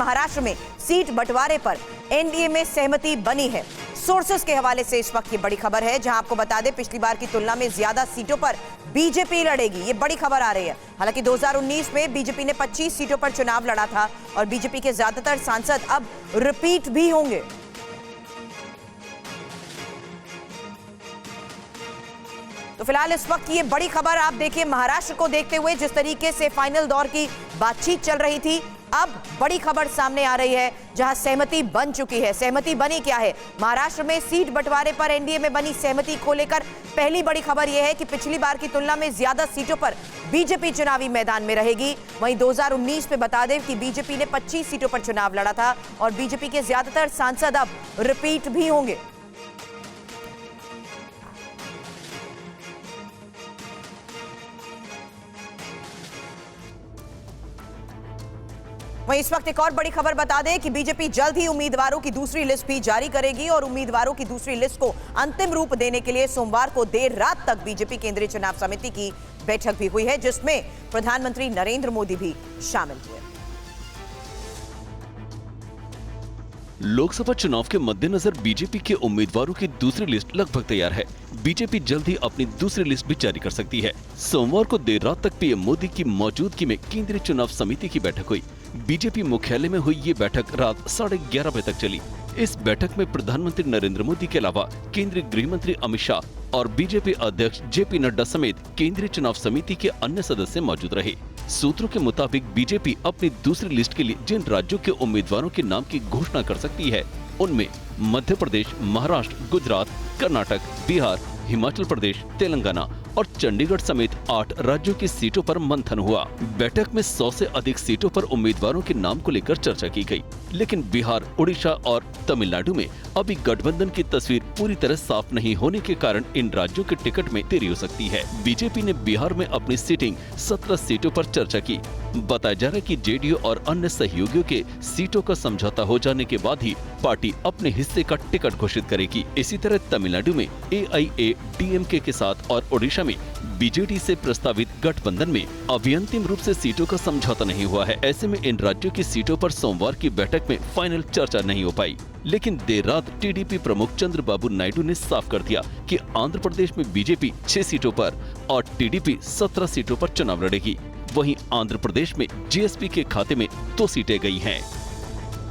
महाराष्ट्र में सीट बंटवारे पर एनडीए में सहमति बनी है। सोर्सेस के हवाले से इस वक्त ये बड़ी खबर है, जहां आपको बता दें पिछली बार की तुलना में ज्यादा सीटों पर बीजेपी लड़ेगी। ये बड़ी खबर आ रही है। हालांकि 2019 में बीजेपी ने 25 सीटों पर चुनाव लड़ा था और बीजेपी के ज्यादातर सांसद अब रिपीट भी होंगे। तो फिलहाल इस वक्त ये बड़ी खबर आप देखिए, महाराष्ट्र को देखते हुए जिस तरीके से फाइनल दौर की बातचीत चल रही थी, अब बड़ी खबर सामने आ रही है जहां सहमति बन चुकी है। सहमति बनी क्या है? महाराष्ट्र में सीट बंटवारे पर एनडीए में बनी सहमति को लेकर पहली बड़ी खबर यह है कि पिछली बार की तुलना में ज्यादा सीटों पर बीजेपी चुनावी मैदान में रहेगी। वहीं 2019 में बता दें कि बीजेपी ने 25 सीटों पर चुनाव लड़ा था और बीजेपी के ज्यादातर सांसद अब रिपीट भी होंगे। वहीं इस वक्त एक और बड़ी खबर बता दें कि बीजेपी जल्द ही उम्मीदवारों की दूसरी लिस्ट भी जारी करेगी और उम्मीदवारों की दूसरी लिस्ट को अंतिम रूप देने के लिए सोमवार को देर रात तक बीजेपी केंद्रीय चुनाव समिति की बैठक भी हुई है, जिसमें प्रधानमंत्री नरेंद्र मोदी भी शामिल हुए। लोकसभा चुनाव के मद्देनजर बीजेपी के उम्मीदवारों की दूसरी लिस्ट लगभग तैयार है। बीजेपी जल्द ही अपनी दूसरी लिस्ट भी जारी कर सकती है। सोमवार को देर रात तक पीएम मोदी की मौजूदगी में केंद्रीय चुनाव समिति की बैठक हुई। बीजेपी मुख्यालय में हुई ये बैठक रात 11:30 बजे तक चली। इस बैठक में प्रधानमंत्री नरेंद्र मोदी के अलावा केंद्रीय गृह मंत्री अमित शाह और बीजेपी अध्यक्ष जेपी नड्डा समेत केंद्रीय चुनाव समिति के अन्य सदस्य मौजूद रहे। सूत्रों के मुताबिक बीजेपी अपनी दूसरी लिस्ट के लिए जिन राज्यों के उम्मीदवारों के नाम की घोषणा कर सकती है, उनमें मध्य प्रदेश, महाराष्ट्र, गुजरात, कर्नाटक, बिहार, हिमाचल प्रदेश, तेलंगाना और चंडीगढ़ समेत 8 राज्यों की सीटों पर मंथन हुआ। बैठक में 100 से अधिक सीटों पर उम्मीदवारों के नाम को लेकर चर्चा की गई, लेकिन बिहार, उड़ीसा और तमिलनाडु में अभी गठबंधन की तस्वीर पूरी तरह साफ नहीं होने के कारण इन राज्यों के टिकट में देरी हो सकती है। बीजेपी ने बिहार में अपनी सीटिंग 17 सीटों पर चर्चा की। बताया जा रहा है कि जेडीयू और अन्य सहयोगियों के सीटों का समझौता हो जाने के बाद ही पार्टी अपने हिस्से का टिकट घोषित करेगी। इसी तरह तमिलनाडु में AIADMK के साथ और ओडिशा में बीजेडी से प्रस्तावित गठबंधन में अभी अंतिम रूप से सीटों का समझौता नहीं हुआ है। ऐसे में इन राज्यों की सीटों पर सोमवार की बैठक में फाइनल चर्चा नहीं हो पाई। लेकिन देर रात टीडीपी प्रमुख चंद्रबाबू नायडू ने साफ कर दिया कि आंध्र प्रदेश में बीजेपी 6 सीटों पर और टीडीपी 17 सीटों पर चुनाव लड़ेगी। वहीं आंध्र प्रदेश में जीएसपी के खाते में 2 सीटें गई हैं।